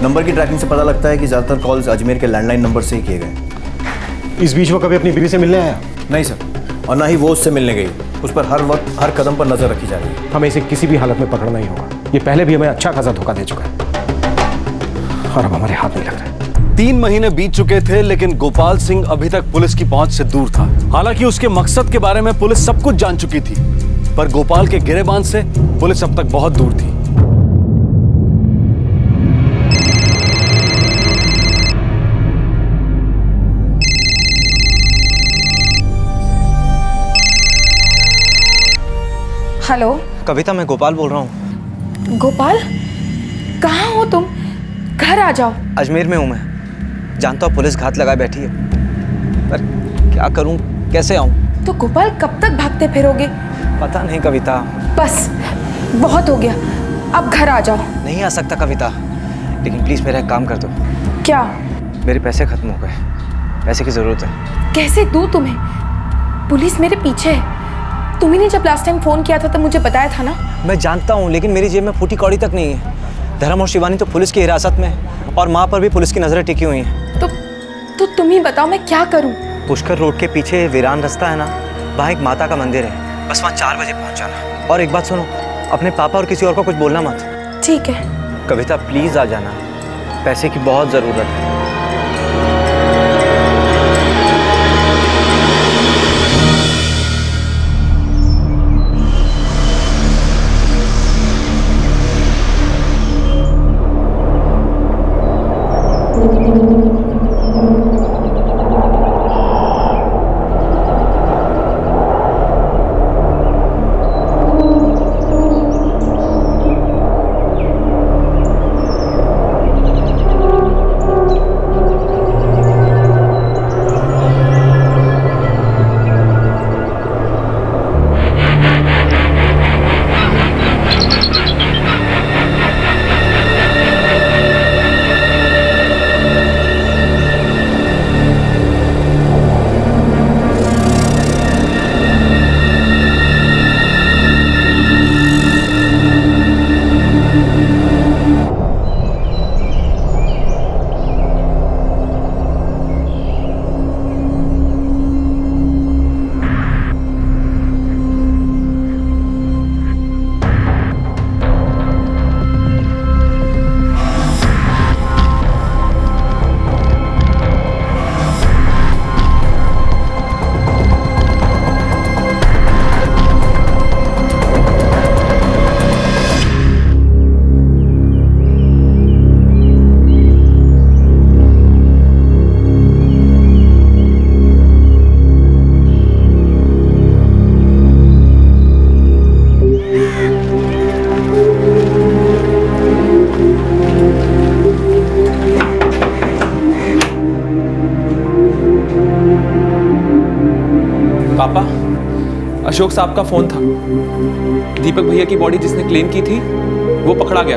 नंबर की ट्रैकिंग से पता लगता है कि ज़्यादातर कॉल्स अजमेर के लैंडलाइन नंबर से ही किए गए। इस बीच वो कभी अपनी बीवी से मिलने आया? नहीं सर, और ना ही वो उससे मिलने गई। उस पर हर वक्त हर कदम पर नजर रखी जा रही है। हमें इसे किसी भी हालत में पकड़ना ही होगा। ये पहले भी हमें अच्छा खासा धोखा दे चुका है और अब हमारे हाथ नहीं लग रहा है। 3 महीने बीत चुके थे, लेकिन गोपाल सिंह अभी तक पुलिस की पहुंच से दूर था। हालांकि उसके मकसद के बारे में पुलिस सब कुछ जान चुकी थी, पर गोपाल के गिरेबान से पुलिस अब तक बहुत दूर थी। हेलो कविता, मैं गोपाल बोल रहा हूँ। गोपाल, कहाँ हो तुम? घर आ जाओ। अजमेर में हूँ मैं। जानता हूँ पुलिस घात लगाए बैठी है, पर क्या करूँ, कैसे आऊँ? तो गोपाल कब तक भागते फिरोगे? पता नहीं कविता। बस बहुत हो गया, अब घर आ जाओ। नहीं आ सकता कविता, लेकिन प्लीज़ मेरा एक काम कर दो। क्या? मेरे पैसे खत्म हो गए, पैसे की ज़रूरत है। कैसे दूँ तुम्हें? पुलिस मेरे पीछे है। तुम्ही ने जब लास्ट टाइम फोन किया था तब मुझे बताया था ना। मैं जानता हूँ, लेकिन मेरी जेब में फूटी कौड़ी तक नहीं है। धर्म और शिवानी तो पुलिस की हिरासत में है और माँ पर भी पुलिस की नजरें टिकी हुई हैं। तो तुम ही बताओ मैं क्या करूँ? पुष्कर रोड के पीछे वीरान रास्ता है ना, वहाँ एक माता का मंदिर है। बस वहाँ 4 बजे पहुँच जाना। और एक बात सुनो, अपने पापा और किसी और को कुछ बोलना मत। ठीक है। कविता प्लीज आ जाना, पैसे की बहुत जरूरत है। पापा, अशोक साहब का फोन था। दीपक भैया की बॉडी जिसने क्लेम की थी वो पकड़ा गया।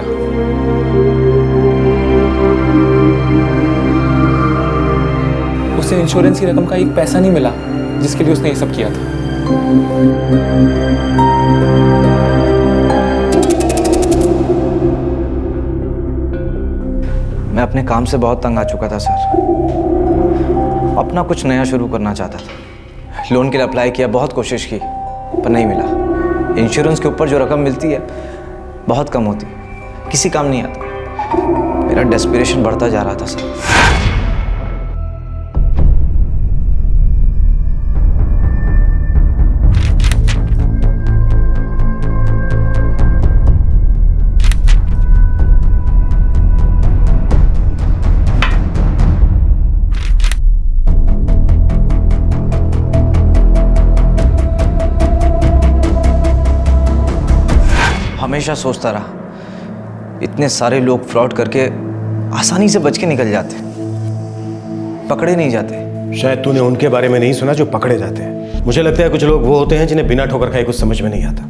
उसे इंश्योरेंस की रकम का एक पैसा नहीं मिला जिसके लिए उसने ये सब किया था। मैं अपने काम से बहुत तंग आ चुका था सर। अपना कुछ नया शुरू करना चाहता था। लोन के लिए अप्लाई किया, बहुत कोशिश की, पर नहीं मिला। इंश्योरेंस के ऊपर जो रकम मिलती है बहुत कम होती, किसी काम नहीं आता। मेरा डेस्परेशन बढ़ता जा रहा था सर। हमेशा सोचता रहा इतने सारे लोग फ्रॉड करके आसानी से बच के निकल जाते, पकड़े नहीं जाते। शायद तूने उनके बारे में नहीं सुना जो पकड़े जाते हैं। मुझे लगता है कुछ लोग वो होते हैं जिन्हें बिना ठोकर खाए कुछ समझ में नहीं आता।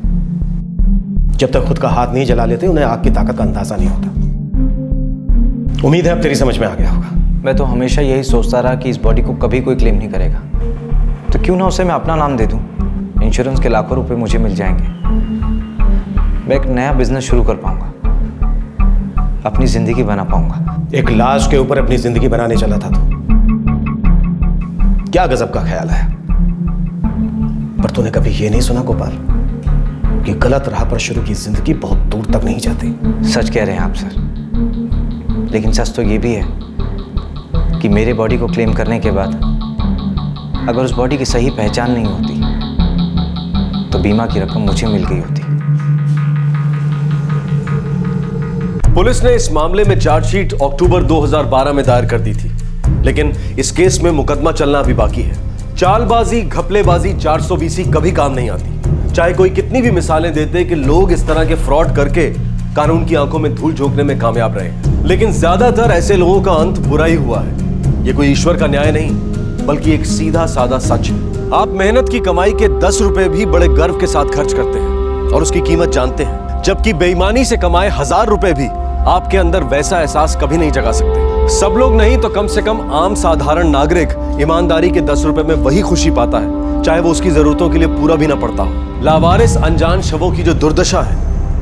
जब तक खुद का हाथ नहीं जला लेते उन्हें आग की ताकत का अंदाजा नहीं होता। उम्मीद है अब तेरी समझ में आ गया होगा। मैं तो हमेशा यही सोचता रहा कि इस बॉडी को कभी कोई क्लेम नहीं करेगा, तो क्यों ना उसे मैं अपना नाम दे दूं। इंश्योरेंस के लाखों रुपए मुझे मिल जाएंगे, मैं एक नया बिजनेस शुरू कर पाऊंगा। अपनी जिंदगी बना पाऊंगा। एक लाश के ऊपर अपनी जिंदगी बनाने चला था तू। क्या गजब का ख्याल है। पर तूने कभी ये नहीं सुना गोपाल कि गलत राह पर शुरू की जिंदगी बहुत दूर तक नहीं जाती। सच कह रहे हैं आप सर, लेकिन सच तो ये भी है कि मेरे बॉडी को क्लेम करने के बाद अगर उस बॉडी की सही पहचान नहीं होती तो बीमा की रकम मुझे मिल गई होती। पुलिस ने इस मामले में चार्जशीट अक्टूबर 2012 में दायर कर दी थी, लेकिन इस केस में मुकदमा चलना अभी बाकी है। चालबाजी, घपलेबाजी, 420 कभी काम नहीं आती। चाहे कोई कितनी भी मिसालें देते कि लोग इस तरह के फ्रॉड करके कानून की आंखों में धूल झोंकने में कामयाब रहे, लेकिन ज्यादातर ऐसे लोगों का अंत बुरा ही हुआ है। ये कोई ईश्वर का न्याय नहीं, बल्कि एक सीधा साधा सच है। आप मेहनत की कमाई के 10 रुपए भी बड़े गर्व के साथ खर्च करते हैं और उसकी कीमत जानते हैं, जबकि बेईमानी से कमाए 1000 रुपए भी आपके अंदर वैसा एहसास कभी नहीं जगा सकते। सब लोग नहीं तो कम से कम आम साधारण नागरिक ईमानदारी के 10 रुपए में वही खुशी पाता है, चाहे वो उसकी जरूरतों के लिए पूरा भी ना पड़ता हो। लावारिस अनजान शवों की जो दुर्दशा है,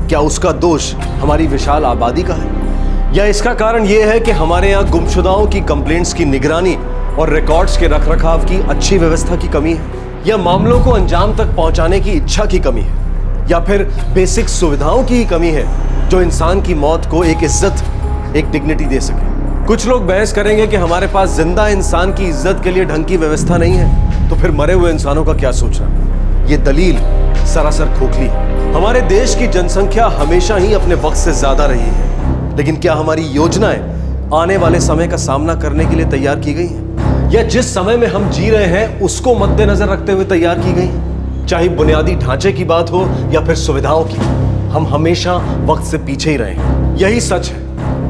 क्या उसका दोष हमारी विशाल आबादी का है, या इसका कारण यह है कि हमारे यहाँ गुमशुदाओं की कंप्लेंट्स की निगरानी और रिकॉर्ड्स के रखरखाव की अच्छी व्यवस्था की कमी है, या मामलों को अंजाम तक पहुंचाने की इच्छा की कमी है, या फिर बेसिक सुविधाओं की ही कमी है जो इंसान की मौत को एक इज्जत, एक डिग्निटी दे सके। कुछ लोग बहस करेंगे कि हमारे पास जिंदा इंसान की इज्जत के लिए ढंग की व्यवस्था नहीं है, तो फिर मरे हुए इंसानों का क्या सोचना। ये दलील सरासर खोखली है। हमारे देश की जनसंख्या हमेशा ही अपने वक्त से ज्यादा रही है, लेकिन क्या हमारी योजनाएं आने वाले समय का सामना करने के लिए तैयार की गई हैं, या जिस समय में हम जी रहे हैं उसको मद्देनजर रखते हुए तैयार की गई? चाहे बुनियादी ढांचे की बात हो या फिर सुविधाओं की, हम हमेशा वक्त से पीछे ही रहे हैं। यही सच है,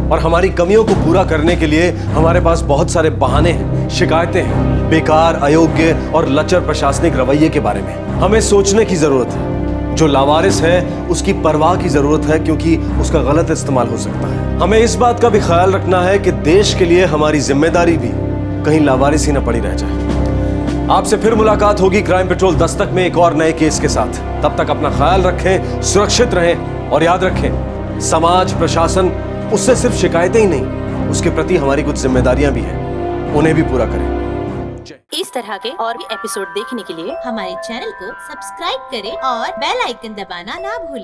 और हमारी कमियों को पूरा करने के लिए हमारे पास बहुत सारे बहाने हैं, शिकायतें हैं, बेकार, अयोग्य और लचर प्रशासनिक रवैये के बारे में हमें सोचने की जरूरत है। जो लावारिस है उसकी परवाह की जरूरत है, क्योंकि उसका गलत इस्तेमाल हो सकता है। हमें इस बात का भी ख्याल रखना है कि देश के लिए हमारी जिम्मेदारी भी कहीं लावारिस ही न पड़ी रह जाए। आपसे फिर मुलाकात होगी क्राइम पेट्रोल दस्तक में एक और नए केस के साथ। तब तक अपना ख्याल रखें, सुरक्षित रहें, और याद रखें, समाज, प्रशासन, उससे सिर्फ शिकायतें ही नहीं, उसके प्रति हमारी कुछ जिम्मेदारियां भी हैं, उन्हें भी पूरा करें। इस तरह के और भी एपिसोड देखने के लिए हमारे चैनल को सब्सक्राइब करें और बेल आइकन दबाना ना भूलें।